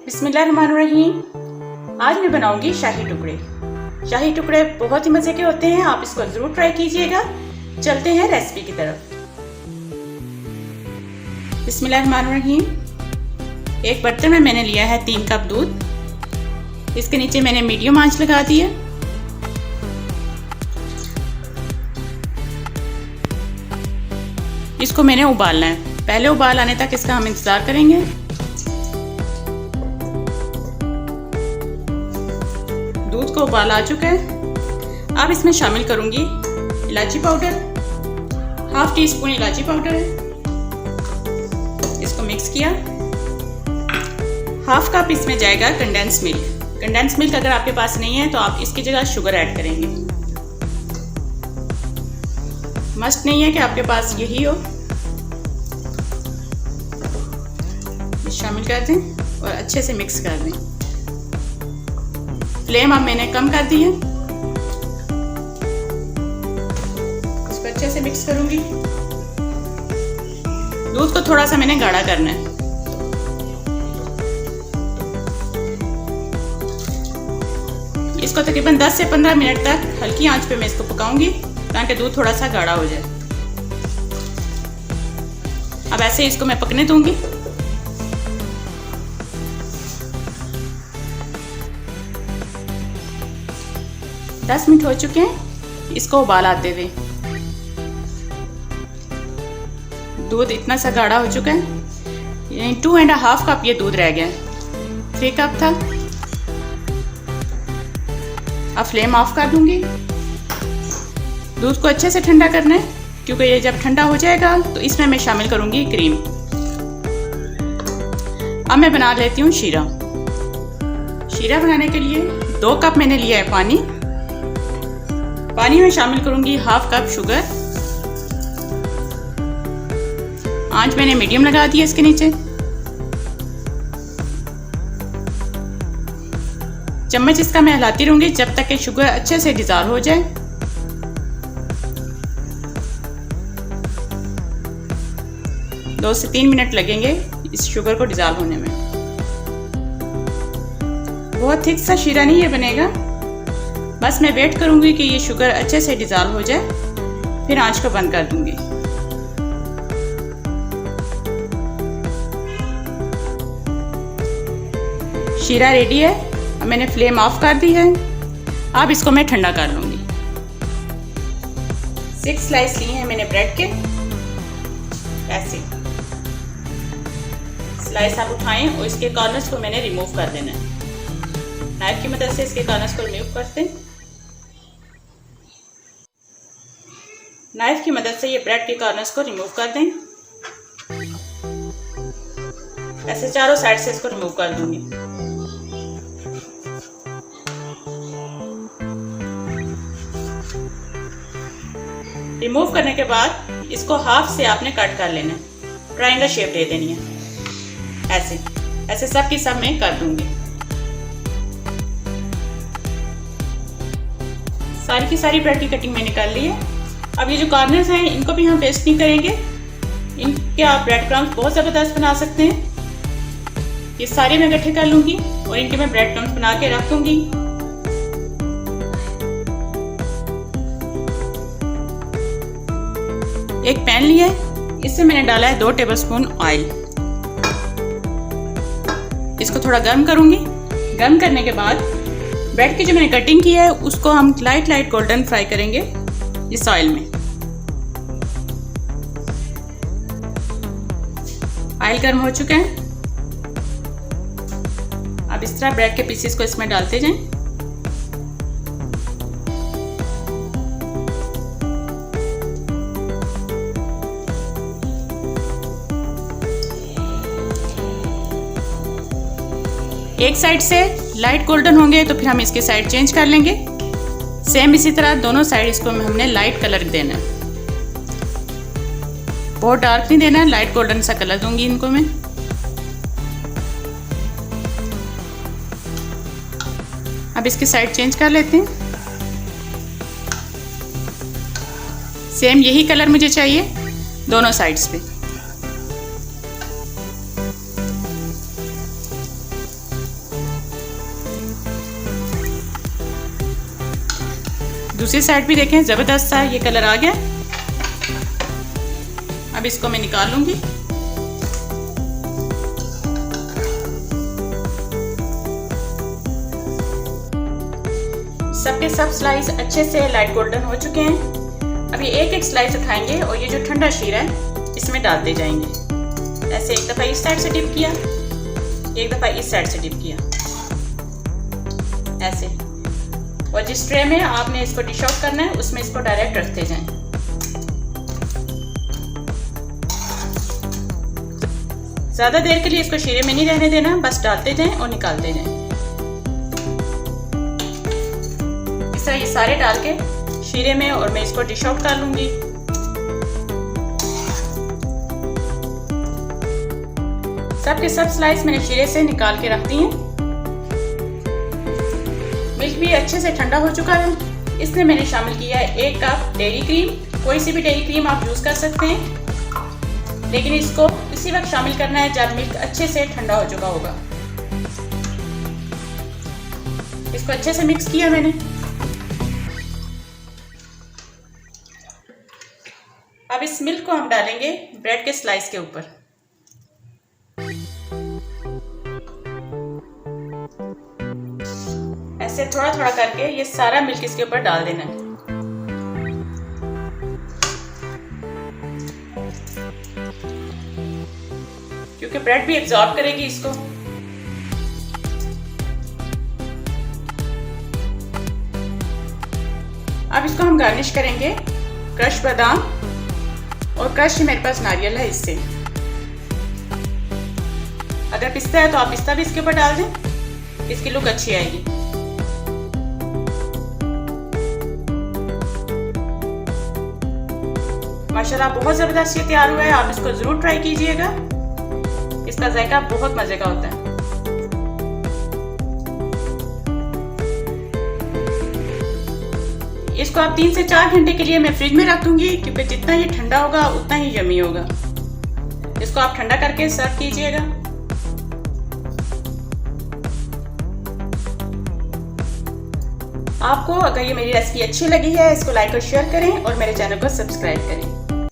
बिस्मिल्लाहिर्रहमानिर्रहीम। आज मैं बनाऊंगी शाही टुकड़े। शाही टुकड़े बहुत ही मज़े के होते हैं, आप इसको ज़रूर ट्राई कीजिएगा। चलते हैं रेसिपी की तरफ। बिस्मिल्लाहिर्रहमानिर्रहीम। एक बर्तन में मैंने लिया है 3 कप दूध। इसके नीचे मैंने मीडियम आंच लगा दी है। इसको मैंने उबालना है। पहले उबाल आने तक इसका हम इंतज़ार करेंगे। दूध को उबाल आ चुका है। अब इसमें शामिल करूंगी इलायची पाउडर, 1/2 टीस्पून इलायची पाउडर है। इसको मिक्स किया। 1/2 कप इसमें जाएगा कंडेंस मिल्क। कंडेंस मिल्क अगर आपके पास नहीं है तो आप इसकी जगह शुगर ऐड करेंगे। मस्ट नहीं है कि आपके पास यही हो। शामिल कर दें और अच्छे से मिक्स कर दें। फ्लेम अब मैंने कम कर दी है। इसको अच्छे से मिक्स करूंगी। दूध को थोड़ा सा मैंने गाढ़ा करना है। इसको तकरीबन 10 से 15 मिनट तक हल्की आंच पे मैं इसको पकाऊंगी ताकि दूध थोड़ा सा गाढ़ा हो जाए। अब ऐसे इसको मैं पकने दूंगी। दस मिनट हो चुके हैं। इसको उबाल आते हुए दूध इतना सा गाढ़ा हो चुका है, यानी 2.5 कप ये दूध रह गया है। 3 कप था। अब फ्लेम ऑफ कर दूंगी। दूध को अच्छे से ठंडा करना है, क्योंकि ये जब ठंडा हो जाएगा तो इसमें मैं शामिल करूंगी क्रीम। अब मैं बना लेती हूँ शीरा। शीरा बनाने के लिए 2 कप मैंने लिया है पानी। पानी में शामिल करूंगी 1/2 कप शुगर। आंच मैंने मीडियम लगा दी है इसके नीचे। चम्मच इसका मैं हिलाती रहूंगी जब तक कि शुगर अच्छे से डिज़ोल्व हो जाए। दो से 3 मिनट लगेंगे इस शुगर को डिज़ोल्व होने में। बहुत थिक सा शीरा नहीं ये बनेगा। बस मैं वेट करूंगी कि ये शुगर अच्छे से डिज़ोल्व हो जाए, फिर आंच को बंद कर दूंगी। शीरा रेडी है। अब मैंने फ्लेम ऑफ कर दी है। अब इसको मैं ठंडा कर लूंगी। 6 स्लाइस लिए हैं मैंने ब्रेड के। ऐसे स्लाइस आप उठाएं और इसके कॉर्नर्स को मैंने रिमूव कर देना है। नाइफ की मदद से इसके कॉर्नर्स को रिमूव करते हैं। नाइफ की मदद से ये ब्रेड के कॉर्नर्स को रिमूव कर दें। ऐसे चारों साइड से इसको रिमूव कर दूंगी। रिमूव करने के बाद इसको हाफ से आपने कट कर लेना है। ट्रायंगल शेप दे देनी है। ऐसे ऐसे सब की सब मैं कर दूंगी। सारी की सारी ब्रेड की कटिंग मैं निकाल ली है। अब ये जो कॉर्नर्स हैं इनको भी हम पेस्ट नहीं करेंगे। इनके आप ब्रेड क्रम्स बहुत ज़बरदस्त बना सकते हैं। ये सारे मैं इकट्ठे कर लूँगी और इनके मैं ब्रेड क्रम्स बना के रख दूँगी। एक पैन लिया है, इससे मैंने डाला है 2 टेबलस्पून ऑयल। इसको थोड़ा गर्म करूँगी। गर्म करने के बाद ब्रेड की जो मैंने कटिंग की है उसको हम लाइट गोल्डन फ्राई करेंगे इस ऑयल में। ऑयल गर्म हो चुका है। अब इस तरह ब्रेड के पीसेस को इसमें डालते जाएं। एक साइड से लाइट गोल्डन होंगे तो फिर हम इसकी साइड चेंज कर लेंगे। सेम इसी तरह दोनों साइड इसको हमने लाइट कलर देना है। बहुत डार्क नहीं देना है, लाइट गोल्डन सा कलर दूंगी इनको मैं। अब इसकी साइड चेंज कर लेते हैं। सेम यही कलर मुझे चाहिए दोनों साइड्स पे। दूसरी साइड भी देखें, ज़बरदस्त सा ये कलर आ गया। अब इसको मैं निकाल लूंगी। सबके सब स्लाइस अच्छे से लाइट गोल्डन हो चुके हैं। अब ये एक एक स्लाइस उठाएंगे और ये जो ठंडा शीरा है इसमें डालते जाएंगे। ऐसे एक दफ़ा इस साइड से डिप किया, एक दफ़ा इस साइड से डिप किया, ऐसे। और जिस ट्रे में आपने इसको डिश आउट करना है उसमें इसको डायरेक्ट रखते जाएं। ज़्यादा देर के लिए इसको शीरे में नहीं रहने देना, बस डालते जाएं और निकालते जाएं। इस तरह ये सारे डाल के शीरे में और मैं इसको डिश आउट कर लूंगी। सब के सब स्लाइस मैंने शीरे से निकाल के रख दी हैं। मिल्क भी अच्छे से ठंडा हो चुका है। इसमें मैंने शामिल किया है 1 कप डेयरी क्रीम। कोई सी भी डेयरी क्रीम आप यूज़ कर सकते हैं, लेकिन इसको इसी वक्त शामिल करना है जब मिल्क अच्छे से ठंडा हो चुका होगा। इसको अच्छे से मिक्स किया मैंने। अब इस मिल्क को हम डालेंगे ब्रेड के स्लाइस के ऊपर। ऐसे थोड़ा थोड़ा करके ये सारा मिल्क इसके ऊपर डाल देना है। क्योंकि ब्रेड भी एब्जॉर्ब करेगी इसको। अब इसको हम गार्निश करेंगे क्रश बादाम और क्रश मेरे पास नारियल है इससे। अगर पिस्ता है तो आप पिस्ता भी इसके ऊपर डाल दें, इसकी लुक अच्छी आएगी। माशाल्लाह बहुत ज़बरदस्त ये तैयार हुआ है। आप इसको ज़रूर ट्राई कीजिएगा, इसका जायका बहुत मज़े का होता है। इसको आप 3 से 4 घंटे के लिए मैं फ्रिज में रख दूंगी, क्योंकि जितना ये ठंडा होगा उतना ही यम्मी होगा। इसको आप ठंडा करके सर्व कीजिएगा। आपको अगर ये मेरी रेसिपी अच्छी लगी है, इसको लाइक और शेयर करें और मेरे चैनल को सब्सक्राइब करें।